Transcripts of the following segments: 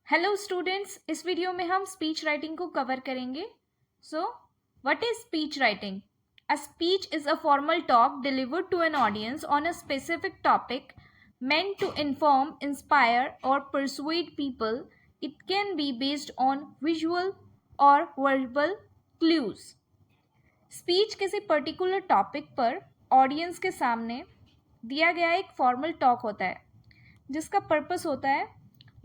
Hello students, इस video में हम स्पीच राइटिंग को कवर करेंगे. So what is speech writing? A speech is a formal talk delivered to an audience on a specific topic meant to inform, inspire, or persuade people. It can be based on visual or verbal clues. Speech किसी particular topic पर audience के सामने दिया गया एक formal talk होता है जिसका पर्पस होता है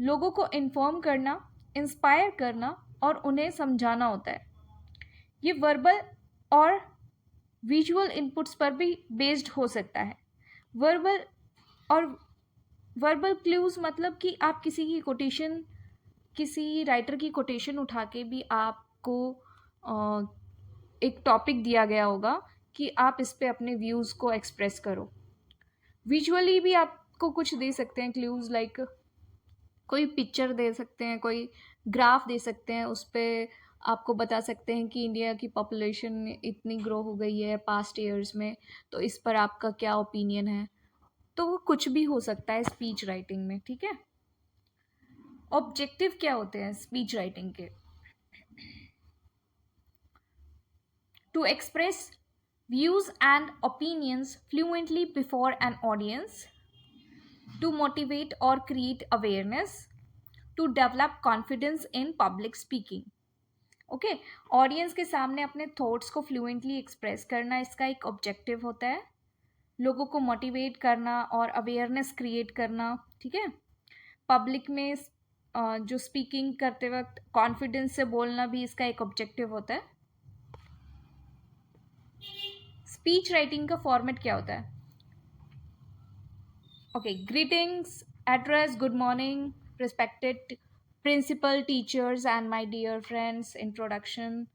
लोगों को इन्फॉर्म करना, इंस्पायर करना और उन्हें समझाना होता है. ये वर्बल और विजुअल इनपुट्स पर भी बेस्ड हो सकता है. वर्बल और वर्बल क्लूज मतलब कि आप किसी की कोटेशन, किसी राइटर की कोटेशन उठा के भी आपको एक टॉपिक दिया गया होगा कि आप इस पे अपने व्यूज़ को एक्सप्रेस करो. विजुअली भी आपको कुछ दे सकते हैं क्लूज, लाइक कोई पिक्चर दे सकते हैं, कोई ग्राफ दे सकते हैं, उस पर आपको बता सकते हैं कि इंडिया की पॉपुलेशन इतनी ग्रो हो गई है पास्ट ईयर्स में, तो इस पर आपका क्या ओपिनियन है. तो वो कुछ भी हो सकता है स्पीच राइटिंग में. ठीक है. ऑब्जेक्टिव क्या होते हैं स्पीच राइटिंग के? To express views and opinions fluently before an audience, to motivate और create awareness, to develop confidence in public speaking. Okay. Audience के सामने अपने थॉट्स को फ्लुएंटली एक्सप्रेस करना इसका एक ऑब्जेक्टिव होता है. लोगों को मोटिवेट करना और अवेयरनेस क्रिएट करना. ठीक है. पब्लिक में जो स्पीकिंग करते वक्त कॉन्फिडेंस से बोलना भी इसका एक ऑब्जेक्टिव होता है. स्पीच राइटिंग का फॉर्मेट क्या होता है? Okay. Greetings, address, good morning, respected principal, teachers and my dear friends, introduction,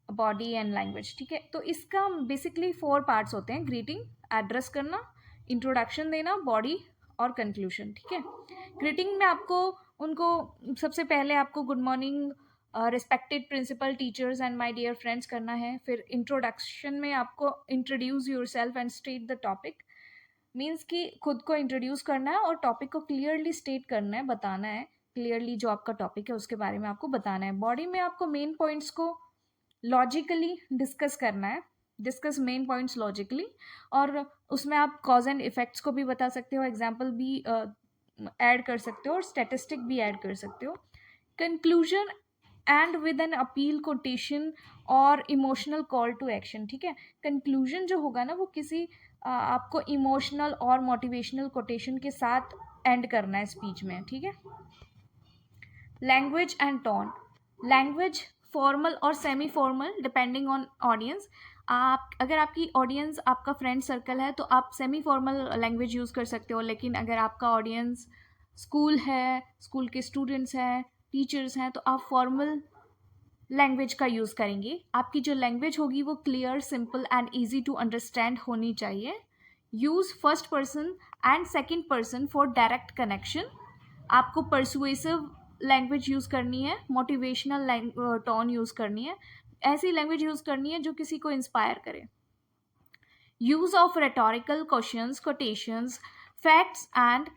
body and language. ठीक है. तो इसका बेसिकली 4 पार्ट्स होते हैं: ग्रीटिंग, एड्रेस करना, इंट्रोडक्शन देना, बॉडी और कंक्लूजन. ठीक है. ग्रीटिंग में आपको उनको सबसे पहले आपको good morning, respected principal, teachers and my dear friends करना है. फिर इंट्रोडक्शन में आपको introduce yourself and state the topic. Means कि खुद को इंट्रोड्यूस करना है और टॉपिक को क्लियरली स्टेट करना है, बताना है क्लियरली जो आपका टॉपिक है उसके बारे में आपको बताना है. बॉडी में आपको मेन पॉइंट्स को लॉजिकली डिस्कस करना है, डिस्कस मेन पॉइंट्स लॉजिकली, और उसमें आप कॉज एंड इफेक्ट्स को भी बता सकते हो, एग्जाम्पल भी ऐड कर सकते हो और स्टैटिस्टिक भी ऐड कर सकते हो. Conclusion and with an appeal, quotation और इमोशनल कॉल टू एक्शन. ठीक है. कंक्लूजन जो होगा ना वो किसी आपको इमोशनल और मोटिवेशनल कोटेशन के साथ एंड करना है स्पीच में. ठीक है. Language and tone. Language formal और semi formal depending on audience. आप अगर आपकी ऑडियंस आपका फ्रेंड सर्कल है तो आप सेमी फॉर्मल लैंग्वेज यूज़ कर सकते हो, लेकिन अगर आपका ऑडियंस स्कूल है, स्कूल के स्टूडेंट्स हैं, टीचर्स हैं, तो आप फॉर्मल लैंग्वेज का यूज़ करेंगे. आपकी जो लैंग्वेज होगी वो clear, simple and easy to understand होनी चाहिए. Use first person and second person for direct connection. आपको परसुएसिव लैंग्वेज यूज़ करनी है, मोटिवेशनल टोन यूज़ करनी है, ऐसी लैंग्वेज यूज़ करनी है जो किसी को इंस्पायर करे. Use of rhetorical questions, quotations, facts and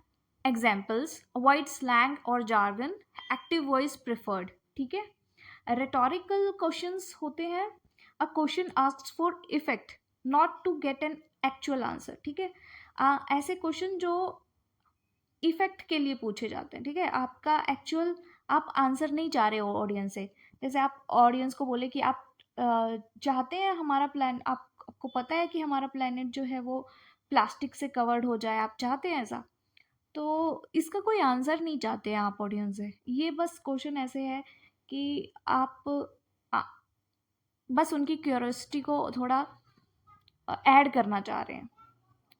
examples. Avoid slang और जार्गन. Active voice preferred. ठीक है. रेटोरिकल क्वेश्चंस होते हैं a question asked for effect, not to get an actual answer. ठीक है. ऐसे क्वेश्चन जो इफेक्ट के लिए पूछे जाते हैं. ठीक है. आपका एक्चुअल आप आंसर नहीं चाह रहे हो ऑडियंस से. जैसे आप ऑडियंस को बोले कि आप चाहते हैं हमारा प्लान, आपको पता है कि हमारा प्लानट जो है वो प्लास्टिक से कवर्ड हो जाए, आप चाहते हैं ऐसा, तो इसका कोई आंसर नहीं चाहते हैं आप ऑडियंस से. ये बस क्वेश्चन ऐसे है कि आप आ, बस उनकी क्यूरियोसिटी को थोड़ा ऐड करना चाह रहे हैं.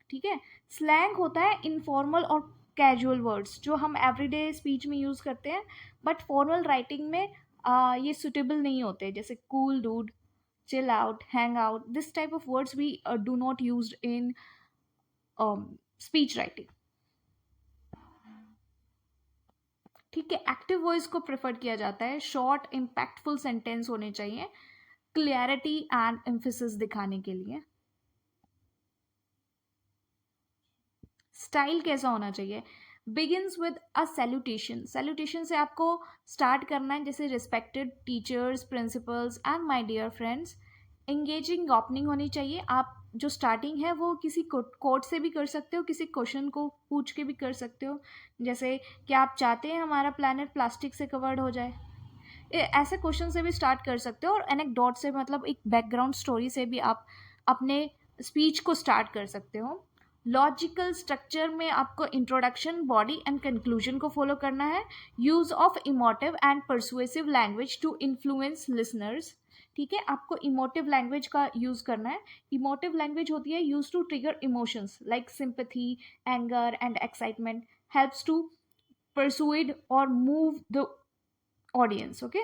ठीक है. स्लैंग होता है इनफॉर्मल और कैजुअल वर्ड्स जो हम एवरीडे स्पीच में यूज़ करते हैं, बट फॉर्मल राइटिंग में ये सुटेबल नहीं होते. जैसे cool dude, chill out, hang out, this type of words we do not used in speech writing. ठीक है. एक्टिव वॉइस को प्रेफर किया जाता है. शॉर्ट इम्पैक्टफुल सेंटेंस होने चाहिए, क्लियरिटी एंड एम्फेसिस दिखाने के लिए. स्टाइल कैसा होना चाहिए? Begins with a salutation. Salutation से आपको स्टार्ट करना है, जैसे respected teachers, principals and my dear friends. Engaging opening होनी चाहिए। आप जो स्टार्टिंग है वो किसी कोट से भी कर सकते हो, किसी क्वेश्चन को पूछ के भी कर सकते हो, जैसे क्या आप चाहते हैं हमारा प्लैनेट प्लास्टिक से कवर्ड हो जाए। ऐसे क्वेश्चन से भी स्टार्ट कर सकते हो, और एनेक्डोट से, मतलब एक बैकग्राउंड स्टोरी से भी आप अपने स्पीच को स्टार्ट कर सकते हो। लॉजिकल स्ट्रक्चर में आपको इंट्रोडक्शन, बॉडी एंड कंक्लूजन को फॉलो करना है। Use of emotive and persuasive language to influence listeners. ठीक है, आपको इमोटिव लैंग्वेज का यूज करना है। इमोटिव लैंग्वेज होती है use to trigger emotions like sympathy, anger and excitement, helps to persuade और मूव द ऑडियंस। ओके,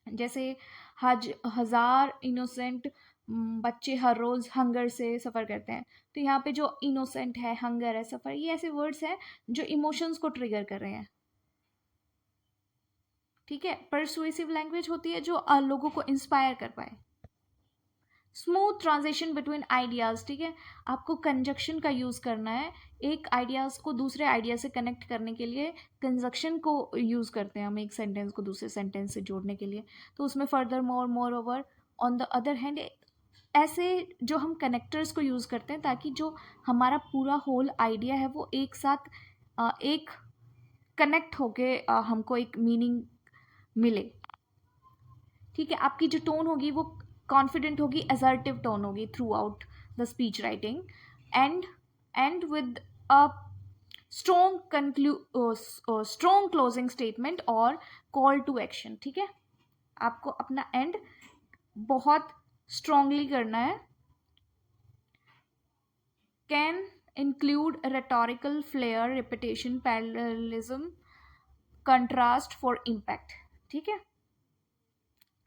जैसे हजार इनोसेंट बच्चे हर रोज हंगर से सफ़र करते हैं, तो यहाँ पे जो इनोसेंट है, हंगर है, सफ़र, ये ऐसे वर्ड्स हैं जो इमोशंस को ट्रिगर कर रहे हैं। ठीक है, परसुएसिव लैंग्वेज होती है जो लोगों को इंस्पायर कर पाए। Smooth transition between ideas. ठीक है, आपको कंजक्शन का यूज करना है। एक आइडियाज को दूसरे आइडिया से कनेक्ट करने के लिए कंजक्शन को यूज करते हैं हम, एक सेंटेंस को दूसरे सेंटेंस से जोड़ने के लिए। तो उसमें further more, more over, on the other hand, ऐसे जो हम कनेक्टर्स को यूज करते हैं ताकि जो हमारा पूरा होल आइडिया है वो एक साथ एक कनेक्ट होके हमको एक मीनिंग मिले। ठीक है, आपकी जो टोन होगी वो कॉन्फिडेंट होगी, असर्टिव टोन होगी through out the speech writing. And with a strong closing statement और कॉल टू एक्शन। ठीक है, आपको अपना एंड बहुत स्ट्रांगली करना है। Can include rhetorical flair, repetition, parallelism, contrast for impact। ठीक है,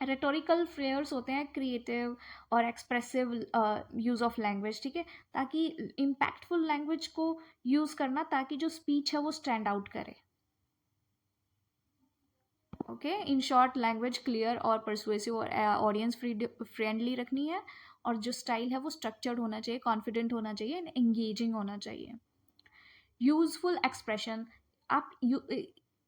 रेटोरिकल फ्लेयर्स होते हैं क्रिएटिव और एक्सप्रेसिव यूज़ ऑफ लैंग्वेज। ठीक है, ताकि इम्पैक्टफुल लैंग्वेज को यूज़ करना ताकि जो स्पीच है वो स्टैंड आउट करे। Okay, in short language clear और परसुएसिव और ऑडियंस फ्रेंडली रखनी है, और जो स्टाइल है वो स्ट्रक्चर्ड होना चाहिए, कॉन्फिडेंट होना चाहिए एंड एंगेजिंग होना चाहिए। यूजफुल एक्सप्रेशन, आप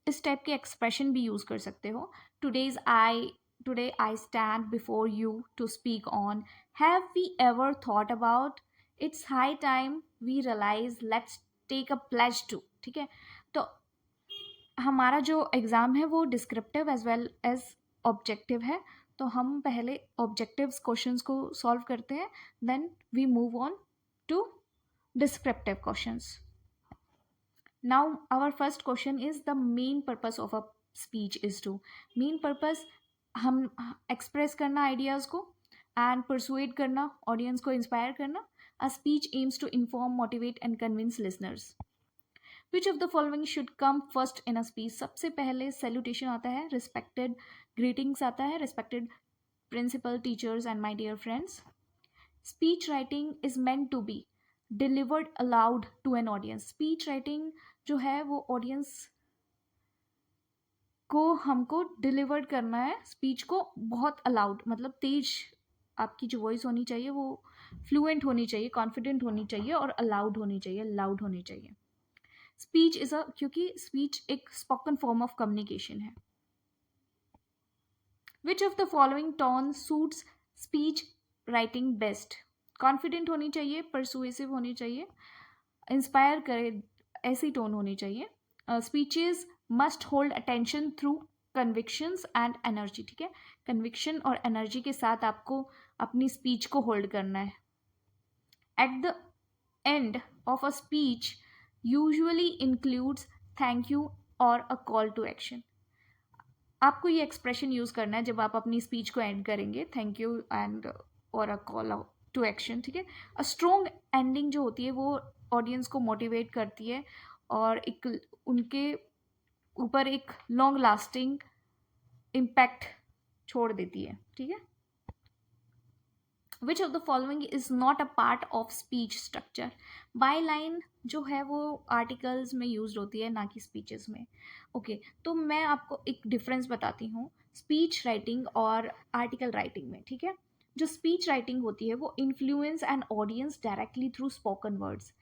इस टाइप के एक्सप्रेशन भी यूज़ कर सकते हो। Today I stand before you to speak on, have we ever thought about, it's high time we realize, let's take a pledge to. ठीक है, तो हमारा जो एग्ज़ाम है वो descriptive as well as objective है, तो हम पहले ऑब्जेक्टिव्स क्वेश्चंस को सॉल्व करते हैं, then we move on to descriptive questions. Now our first question is the main purpose of a speech is to, main purpose हम express करना ideas को and persuade करना, audience को inspire करना। A speech aims to inform, motivate and convince listeners. Which of the following should come first in a speech? सबसे पहले salutation आता है, respected greetings आता है, respected principal, teachers and my dear friends. Speech writing is meant to be delivered aloud to an audience. Speech writing जो है वो audience को हमको डिलीवर करना है, स्पीच को बहुत अलाउड, मतलब तेज आपकी जो वॉइस होनी चाहिए वो फ्लुएंट होनी चाहिए, कॉन्फिडेंट होनी चाहिए और अलाउड होनी चाहिए, लाउड होनी चाहिए। स्पीच इज अ, क्योंकि स्पीच एक स्पोकन फॉर्म ऑफ कम्युनिकेशन है। विच of the following tone suits speech writing best? Confident होनी चाहिए, परसुएसिव होनी चाहिए, इंस्पायर करे ऐसी टोन होनी चाहिए। Speeches must hold attention through convictions and energy. ठीक है, कन्विक्शन और एनर्जी के साथ आपको अपनी स्पीच को होल्ड करना है। At the end of a speech usually includes thank you और अ कॉल टू एक्शन। आपको ये एक्सप्रेशन यूज करना है जब आप अपनी स्पीच को एंड करेंगे, थैंक यू एंड और अ कॉल टू एक्शन। ठीक है, अ स्ट्रॉन्ग एंडिंग जो होती है वो ऑडियंस को मोटिवेट करती है और एक उनके ऊपर एक लॉन्ग लास्टिंग इम्पैक्ट छोड़ देती है। ठीक है, विच of the following is not a part of speech structure? By line जो है वो आर्टिकल्स में यूज होती है, ना कि स्पीचेस में। ओके, तो मैं आपको एक डिफरेंस बताती हूँ स्पीच राइटिंग और आर्टिकल राइटिंग में। ठीक है, जो स्पीच राइटिंग होती है वो influence an audience directly through spoken words.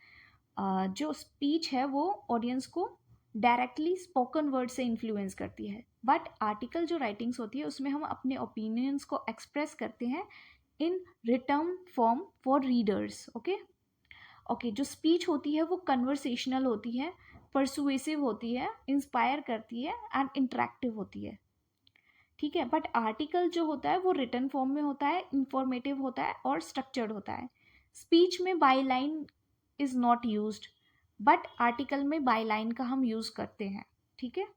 जो स्पीच है वो ऑडियंस को डायरेक्टली स्पोकन वर्ड से इन्फ्लुएंस करती है, बट आर्टिकल जो राइटिंग्स होती है उसमें हम अपने ओपिनियंस को एक्सप्रेस करते हैं in return form for readers. Okay, जो स्पीच होती है वो कन्वर्सेशनल होती है, परसुएसिव होती है, इंस्पायर करती है एंड इंटरेक्टिव होती है। ठीक है, बट आर्टिकल जो होता है वो रिटन फॉर्म में होता है, इंफॉर्मेटिव होता है और स्ट्रक्चर्ड होता है। स्पीच में byline is not used, but article में बाई लाइन का हम यूज करते हैं। ठीक है,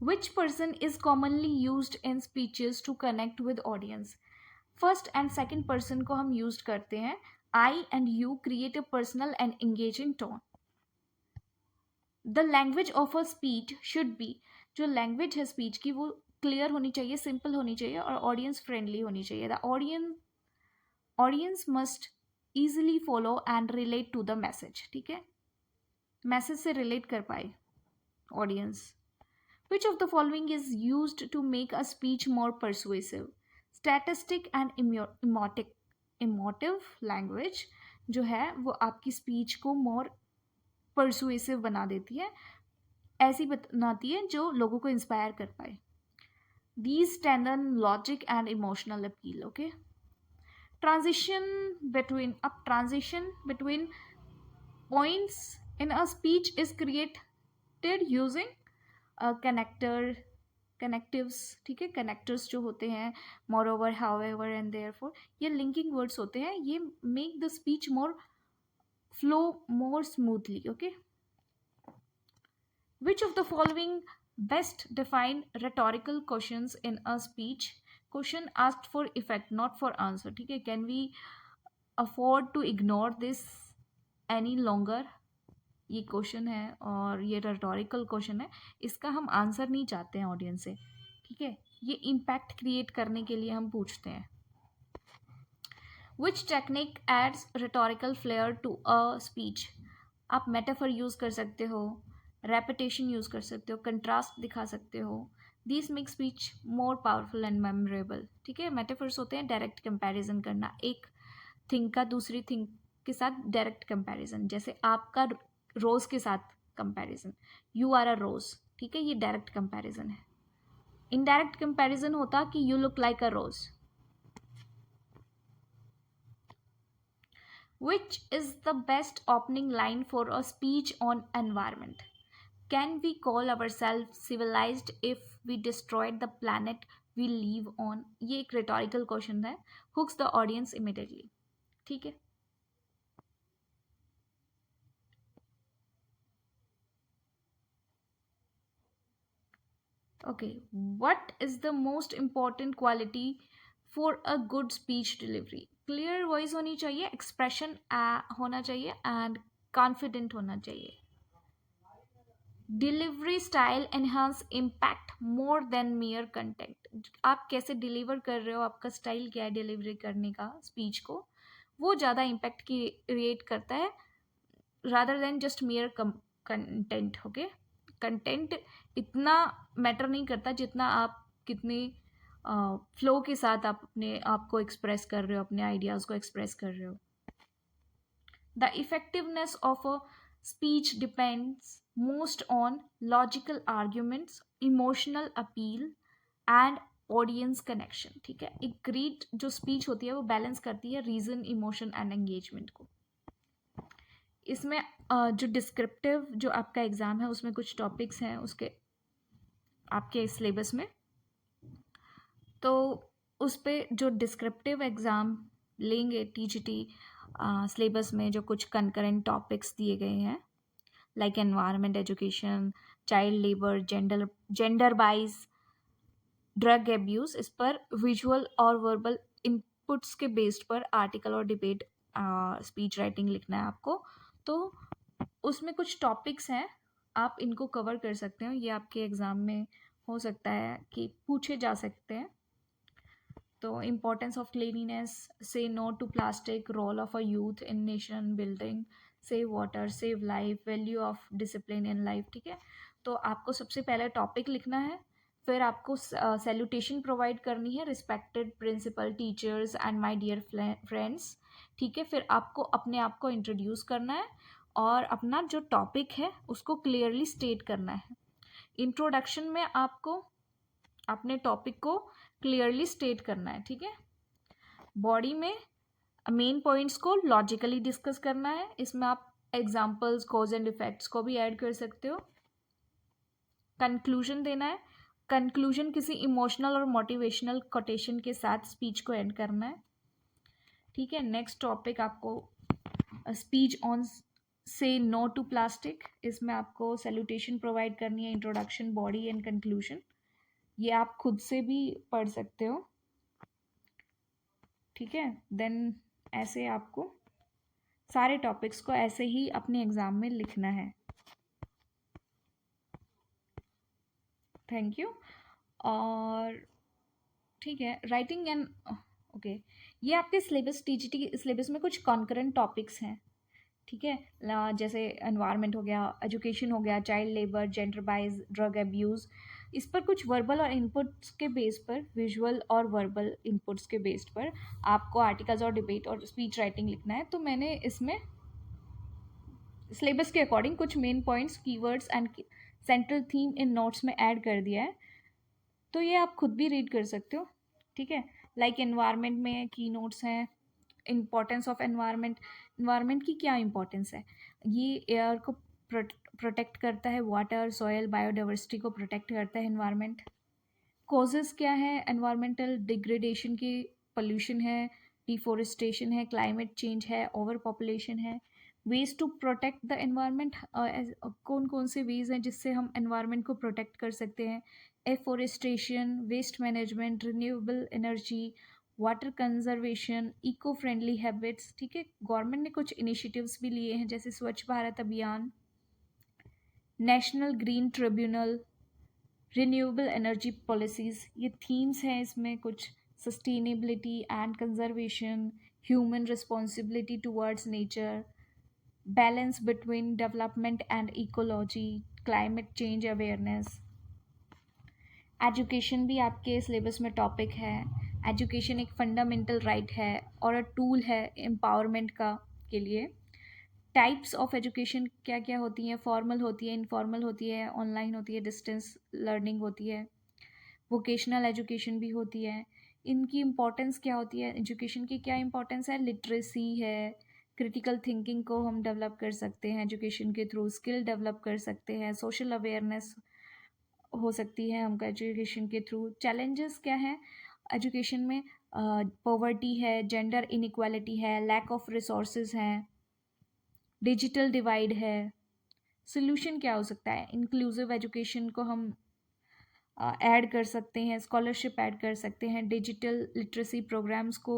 which person is commonly used in speeches to connect with audience. First and second person को हम यूज करते हैं। I and you create a personal and engaging tone. The language of a speech should be, जो language है speech की वो clear होनी चाहिए, सिंपल होनी चाहिए और ऑडियंस फ्रेंडली होनी चाहिए। The audience must easily follow and relate to the message. ठीक है, मैसेज से रिलेट कर पाए audience. Which of the following is used to make a speech more persuasive. Statistic and emotive language जो है वो आपकी स्पीच को मोर परसुएसिव बना देती है, ऐसी बनाती है जो लोगों को इंस्पायर कर पाए। These strengthen logic and emotional appeal. Okay, transition between points in a speech is created using connectives। ठीक है, connectors जो होते हैं moreover, however and therefore, ये linking words होते हैं, ये make the speech more flow more smoothly। Okay, which of the following best define rhetorical questions in a speech? Question asked for effect, not for answer। ठीक है, can we afford to ignore this any longer? ये question है और ये rhetorical question है, इसका हम answer नहीं चाहते हैं ऑडियंस से। ठीक है, ये इम्पैक्ट क्रिएट करने के लिए हम पूछते हैं। Which technique adds rhetorical flair to a speech? आप मेटाफर यूज कर सकते हो, रेपिटेशन यूज कर सकते हो, कंट्रास्ट दिखा सकते हो। This make speech more powerful and memorable. ठीक है, मेटाफर्स होते हैं डायरेक्ट कंपैरिजन करना, एक थिंग का दूसरी थिंग के साथ डायरेक्ट कंपैरिजन, जैसे आपका रोज के साथ comparison, you are a rose. ठीक है, ये डायरेक्ट कंपैरिजन है। इनडायरेक्ट कंपैरिजन होता कि you look like a rose. Which is the best opening line for a speech on environment? Can we call ourselves civilized if we destroyed the planet we live on? ये एक rhetorical question है, hooks the audience immediately। ठीक है, okay, what is the most important quality for a good speech delivery? Clear voice होनी चाहिए, expression होना चाहिए and confident होना चाहिए। Delivery style enhance impact more than mayor content. आप कैसे डिलीवर कर रहे हो, आपका स्टाइल क्या है डिलीवरी करने का स्पीच को, वो ज़्यादा इम्पैक्ट क्रिएट करता है rather than just mayor content. Okay, content इतना मैटर नहीं करता जितना आप कितने फ्लो के साथ आप अपने आप को एक्सप्रेस कर रहे हो, अपने आइडियाज़ को एक्सप्रेस कर रहे हो। The effectiveness of a speech depends most on logical arguments, emotional appeal and audience connection। ठीक है, एक ग्रेट जो स्पीच होती है वो बैलेंस करती है रीजन, इमोशन एंड एंगेजमेंट को। इसमें जो डिस्क्रिप्टिव जो आपका एग्जाम है उसमें कुछ टॉपिक्स हैं उसके आपके सिलेबस में, तो उस पर जो डिस्क्रिप्टिव एग्ज़ाम लेंगे टीजीटी सिलेबस में जो कुछ कंकरेंट टॉपिक्स दिए गए हैं like environment, education, child labour, gender bias, drug abuse, इस पर विजुअल और वर्बल इनपुट्स के बेस्ड पर आर्टिकल और डिबेट स्पीच राइटिंग लिखना है आपको। तो उसमें कुछ टॉपिक्स हैं, आप इनको कवर कर सकते हो, ये आपके एग्ज़ाम में हो सकता है कि पूछे जा सकते हैं। तो importance of cleanliness, say no to plastic, role of a youth in nation building, save water, save life, value of discipline in life. ठीक है, तो आपको सबसे पहले टॉपिक लिखना है, फिर आपको सैल्यूटेशन प्रोवाइड करनी है, respected principal, teachers and my dear friends. ठीक है, फिर आपको अपने आप को इंट्रोड्यूस करना है और अपना जो टॉपिक है उसको क्लियरली स्टेट करना है। इंट्रोडक्शन में आपको अपने टॉपिक को क्लियरली स्टेट करना है, ठीक है। बॉडी में मेन पॉइंट्स को लॉजिकली डिस्कस करना है, इसमें आप एग्जाम्पल्स, कॉज एंड इफेक्ट्स को भी ऐड कर सकते हो। कंक्लूजन देना है, कंक्लूजन किसी इमोशनल और मोटिवेशनल कोटेशन के साथ स्पीच को एंड करना है, ठीक है। नेक्स्ट टॉपिक आपको स्पीच ऑन से नो टू प्लास्टिक, इसमें आपको सैल्यूटेशन प्रोवाइड करनी है, इंट्रोडक्शन, बॉडी एंड कंक्लूजन। ये आप खुद से भी पढ़ सकते हो, ठीक है। देन ऐसे आपको सारे टॉपिक्स को ऐसे ही अपने एग्जाम में लिखना है। Thank you. और ठीक है, राइटिंग एंड ओके, ये आपके सिलेबस, टीजीटी सिलेबस में कुछ कॉन्करेंट टॉपिक्स हैं, ठीक है। जैसे एनवायरनमेंट हो गया, एजुकेशन हो गया, child labour, gender bias, drug abuse. इस पर कुछ वर्बल और इनपुट्स के बेस पर, विजुअल और वर्बल इनपुट्स के बेस पर आपको आर्टिकल्स और डिबेट और स्पीच राइटिंग लिखना है। तो मैंने इसमें सिलेबस के अकॉर्डिंग कुछ main points, keywords and central theme in notes में ऐड कर दिया है, तो ये आप खुद भी रीड कर सकते हो, ठीक है। लाइक एनवायरनमेंट में की नोट्स हैं, इम्पोर्टेंस ऑफ एनवायरनमेंट, एनवायरनमेंट की क्या इंपॉर्टेंस है, ये एयर को प्रोटेक्ट करता है, वाटर, सॉयल, बायोडाइवर्सिटी को प्रोटेक्ट करता है एनवायरनमेंट। कॉजेज़ क्या है एनवायरमेंटल डिग्रेडेशन की, पोल्यूशन है, डिफोरेस्टेशन है, क्लाइमेट चेंज है, ओवर पॉपुलेशन है। Ways to protect the environment, कौन कौन से वेज हैं जिससे हम एनवायरनमेंट को प्रोटेक्ट कर सकते हैं। Afforestation, waste management, renewable energy, water conservation, eco friendly habits, ठीक है। गवर्नमेंट ने कुछ इनिशिएटिव्स भी लिए हैं, जैसे स्वच्छ भारत अभियान, national green tribunal, renewable energy policies, ये थीम्स हैं इसमें कुछ। Sustainability and conservation, human responsibility towards nature, balance between development and ecology, climate change awareness. Education भी आपके सिलेबस में टॉपिक है। एजुकेशन एक फंडामेंटल राइट है और अ टूल है एम्पावरमेंट का के लिए। टाइप्स ऑफ एजुकेशन क्या क्या होती हैं, फॉर्मल होती है, इनफॉर्मल होती है, ऑनलाइन होती है, डिस्टेंस लर्निंग होती है, वोकेशनल एजुकेशन भी होती है। इनकी इम्पोर्टेंस क्या होती है, एजुकेशन की क्या इम्पोर्टेंस है, लिटरेसी है, क्रिटिकल थिंकिंग को हम डेवलप कर सकते हैं एजुकेशन के थ्रू, स्किल डेवलप कर सकते हैं, सोशल अवेयरनेस हो सकती है हमको एजुकेशन के थ्रू। चैलेंजेस क्या है एजुकेशन में, पॉवर्टी है, जेंडर इनइक्वालिटी है, लैक ऑफ रिसोर्सेज हैं, डिजिटल डिवाइड है। सोल्यूशन क्या हो सकता है, इंक्लूसिव एजुकेशन को हम ऐड कर सकते हैं, स्कॉलरशिप ऐड कर सकते हैं, डिजिटल लिटरेसी प्रोग्राम्स को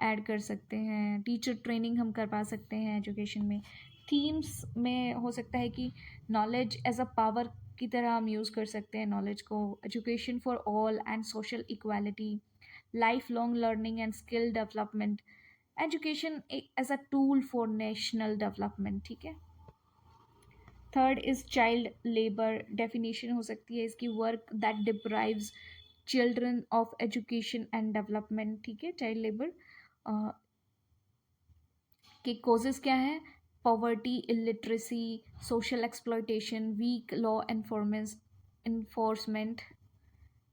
ऐड कर सकते हैं, टीचर ट्रेनिंग हम करवा सकते हैं एजुकेशन में। थीम्स में हो सकता है कि नॉलेज एज अ पावर की तरह हम यूज़ कर सकते हैं नॉलेज को, education for all and social equality, life long learning and skill development, education as a tool for national development, ठीक है। Third is child labour, definition हो सकती है इसकी, work that deprives children of education and development, ठीक है। Child labour के causes क्या हैं, poverty, illiteracy, social exploitation, weak law enforcement,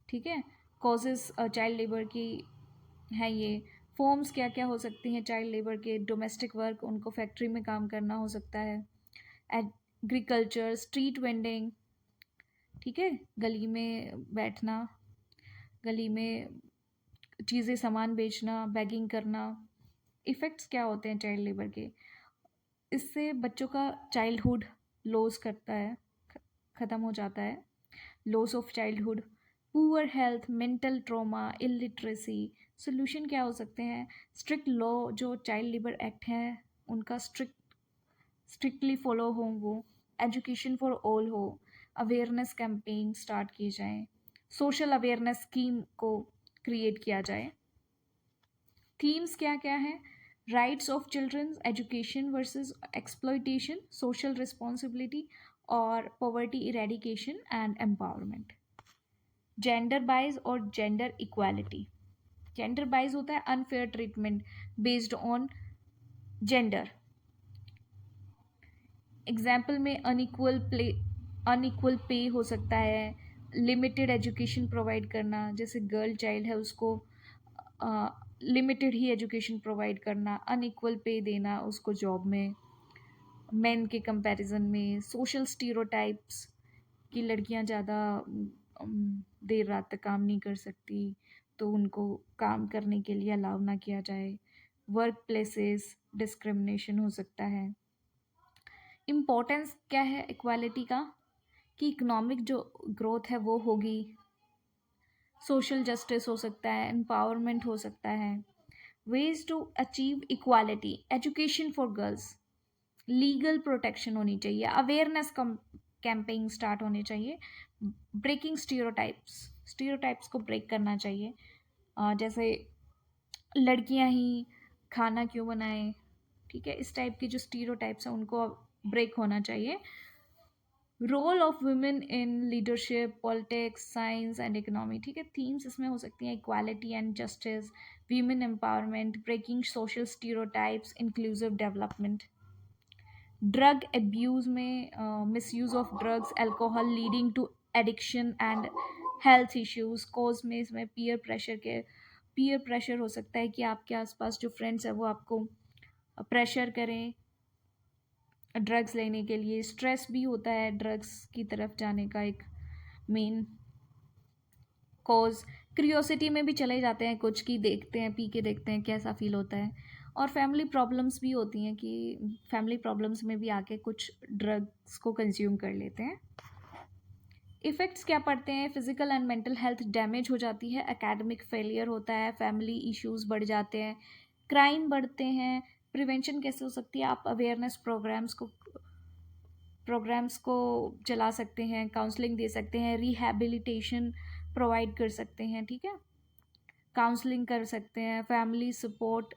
ठीक है। कॉजेज़ चाइल्ड लेबर की हैं ये। फॉर्म्स क्या क्या हो सकती हैं चाइल्ड लेबर के, डोमेस्टिक वर्क, उनको फैक्ट्री में काम करना हो सकता है, एग्रीकल्चर, स्ट्रीट वेंडिंग, ठीक है, गली में बैठना, गली में चीज़ें सामान बेचना, बैगिंग करना। इफ़ेक्ट्स क्या होते हैं चाइल्ड लेबर के, इससे बच्चों का चाइल्डहुड लॉस करता है, ख़त्म हो जाता है, loss of childhood, poor health, mental trauma, illiteracy. Solution क्या हो सकते हैं, स्ट्रिक्ट लॉ, जो चाइल्ड लेबर एक्ट हैं उनका स्ट्रिक्टली फॉलो हो, वो एजुकेशन फॉर ऑल हो, अवेयरनेस कैंपेन स्टार्ट किए जाएँ, सोशल अवेयरनेस स्कीम को क्रिएट किया जाए। थीम्स क्या क्या हैं, rights of children, education versus exploitation, social responsibility और poverty eradication and empowerment. Gender bias और जेंडर इक्वालिटी, जेंडर बाइज होता है unfair treatment based on gender, example में अनइक्वल पे हो सकता है, लिमिटेड एजुकेशन प्रोवाइड करना, जैसे गर्ल चाइल्ड है उसको लिमिटेड ही एजुकेशन प्रोवाइड करना, अनइक्वल पे देना उसको जॉब में मेन के कंपैरिजन में, सोशल स्टीरियोटाइप्स कि लड़कियां ज़्यादा देर रात तक काम नहीं कर सकती तो उनको काम करने के लिए अलाउ ना किया जाए, वर्क प्लेसेस डिस्क्रिमिनेशन हो सकता है। इम्पोर्टेंस क्या है इक्वालिटी का कि इकोनॉमिक जो ग्रोथ है वो होगी, सोशल जस्टिस हो सकता है, एम्पावरमेंट हो सकता है। Ways to achieve equality, education for girls, legal protection होनी चाहिए, अवेयरनेस कैंपेन स्टार्ट होने चाहिए, ब्रेकिंग स्टीरियोटाइप्स को ब्रेक करना चाहिए। जैसे लड़कियां ही खाना क्यों बनाएं, ठीक है, इस टाइप के जो स्टीरियोटाइप्स हैं उनको ब्रेक होना चाहिए। Role of women in leadership, politics, science and economy, ठीक है, थीम्स इसमें हो सकती हैं equality and justice, women empowerment, breaking social stereotypes, inclusive development. Drug abuse में misuse of drugs, alcohol leading to addiction and health issues. Cause में इसमें peer pressure हो सकता है कि आपके आसपास जो फ्रेंड्स हैं वो आपको प्रेशर करें ड्रग्स लेने के लिए। स्ट्रेस भी होता है ड्रग्स की तरफ जाने का एक मेन कॉज। क्यूरियोसिटी में भी चले जाते हैं कुछ कि देखते हैं, पी के देखते हैं कैसा फील होता है। और फैमिली प्रॉब्लम्स भी होती हैं कि फैमिली प्रॉब्लम्स में भी आके कुछ ड्रग्स को कंज्यूम कर लेते हैं। इफ़ेक्ट्स क्या पड़ते हैं, physical and mental health damage हो जाती है, एकेडमिक फेलियर होता है, फैमिली इश्यूज़ बढ़ जाते हैं, क्राइम बढ़ते हैं। प्रिवेंशन कैसे हो सकती है, आप अवेयरनेस प्रोग्राम्स को चला सकते हैं, काउंसलिंग दे सकते हैं, रिहैबिलिटेशन प्रोवाइड कर सकते हैं, ठीक है, काउंसलिंग कर सकते हैं, फैमिली सपोर्ट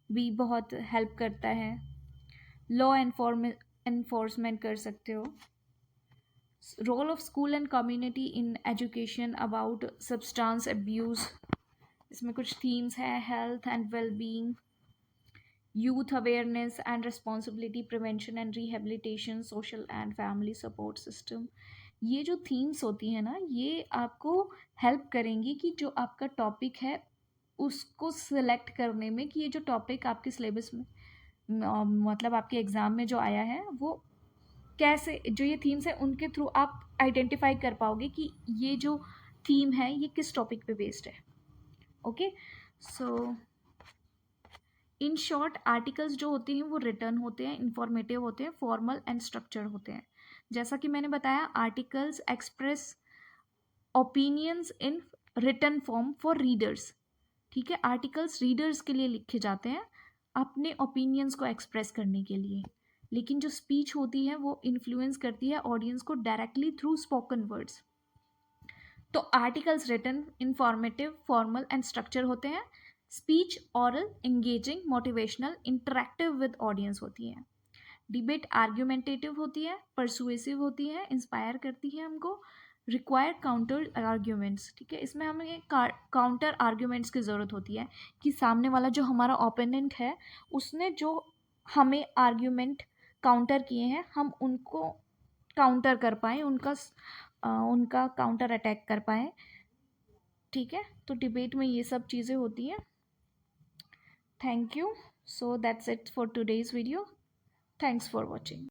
भी बहुत हेल्प करता है, लॉ एनफोर्समेंट कर सकते हो। Role of school and community in education about substance abuse, इसमें कुछ थीम्स हैं, health and wellbeing, youth awareness and responsibility, prevention and rehabilitation, social and family support system. ये जो थीम्स होती हैं ना ये आपको हेल्प करेंगी कि जो आपका टॉपिक है उसको सिलेक्ट करने में कि ये जो टॉपिक आपके सिलेबस में मतलब आपके एग्ज़ाम में जो आया है वो कैसे, जो ये थीम्स हैं उनके थ्रू आप आइडेंटिफाई कर पाओगे कि ये जो थीम है ये किस टॉपिक पे बेस्ड है। Okay, so in short articles जो होते हैं वो रिटर्न होते हैं, इंफॉर्मेटिव होते हैं, फॉर्मल एंड स्ट्रक्चर होते हैं। जैसा कि मैंने बताया articles express opinions in return form for readers, ठीक है, आर्टिकल्स रीडर्स के लिए लिखे जाते हैं अपने ओपिनियंस को एक्सप्रेस करने के लिए, लेकिन जो स्पीच होती है वो इन्फ्लुएंस करती है ऑडियंस को डायरेक्टली थ्रू स्पोकन वर्ड्स। तो articles written, informative, formal and structure होते हैं। Speech oral, engaging, motivational, interactive with audience होती है। डिबेट आर्ग्यूमेंटेटिव होती है, परसुएसिव होती है, इंस्पायर करती है हमको, रिक्वायर काउंटर आर्ग्यूमेंट्स, ठीक है, इसमें हमें काउंटर आर्ग्यूमेंट्स की ज़रूरत होती है कि सामने वाला जो हमारा ओपोनेंट है उसने जो हमें आर्ग्यूमेंट काउंटर किए हैं हम उनको काउंटर कर पाएँ, उनका काउंटर अटैक कर पाएँ, ठीक है। तो डिबेट में ये सब चीज़ें होती हैं। Thank you, so that's it for today's video, thanks for watching.